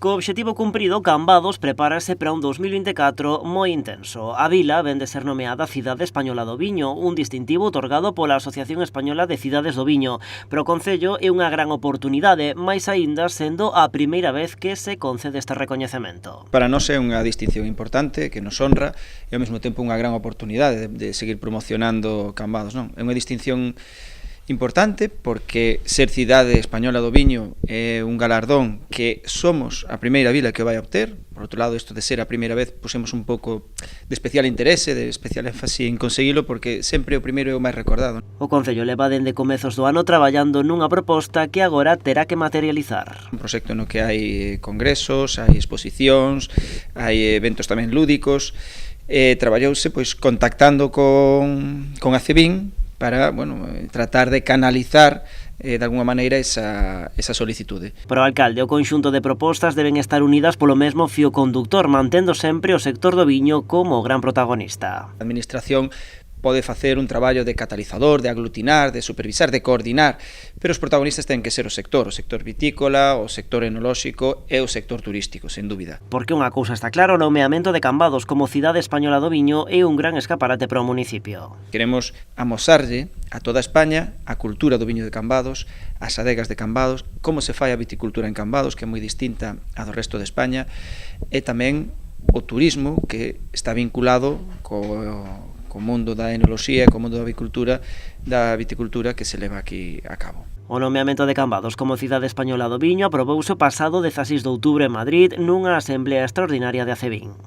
Co obxectivo cumprido, Cambados prepárase para un 2024 moi intenso. A vila vén de ser nomeada Cidade Española do Viño, un distintivo otorgado pola Asociación Española de Cidades do Viño, pero o concello é unha gran oportunidade, máis aínda sendo a primeira vez que se concede este recoñecemento. Para nós é unha distinción importante que nos honra e ao mesmo tempo unha gran oportunidade de seguir promocionando Cambados, non? É unha distinción importante porque ser Cidade Española do Viño é un galardón que somos a primeira vila que vai a obter. Por outro lado, isto de ser a primeira vez, pusemos un pouco de especial interese, de especial énfasis en conseguilo, porque sempre o primeiro é o máis recordado. O Concello leva dende comezos do ano traballando nunha proposta que agora terá que materializar. Un proxecto no que hai congresos, hai exposicións, hai eventos tamén lúdicos. Traballouse pois contactando con ACEBIN para, tratar de canalizar de alguma maneira esa solicitude. Para o alcalde, o conxunto de propostas deben estar unidas polo mesmo fío conductor, mantendo sempre o sector do viño como o gran protagonista. A administración pode facer un traballo de catalizador, de aglutinar, de supervisar, de coordinar, pero os protagonistas ten que ser o sector vitícola, o sector enolóxico e o sector turístico, sen dúbida. Porque unha cousa está clara, o nomeamento de Cambados como Cidade Española do Viño é un gran escaparate para o municipio. Queremos amosarlle a toda España a cultura do viño de Cambados, as adegas de Cambados, como se fai a viticultura en Cambados, que é moi distinta a do resto de España, e tamén o turismo que está vinculado co mundo da enoloxía e co mundo da avicultura, da viticultura que se leva aquí a cabo. O nomeamento de Cambados como Cidade Española do Viño aprobouse o pasado 16 de outubro en Madrid nunha asemblea extraordinaria de ACEBIN.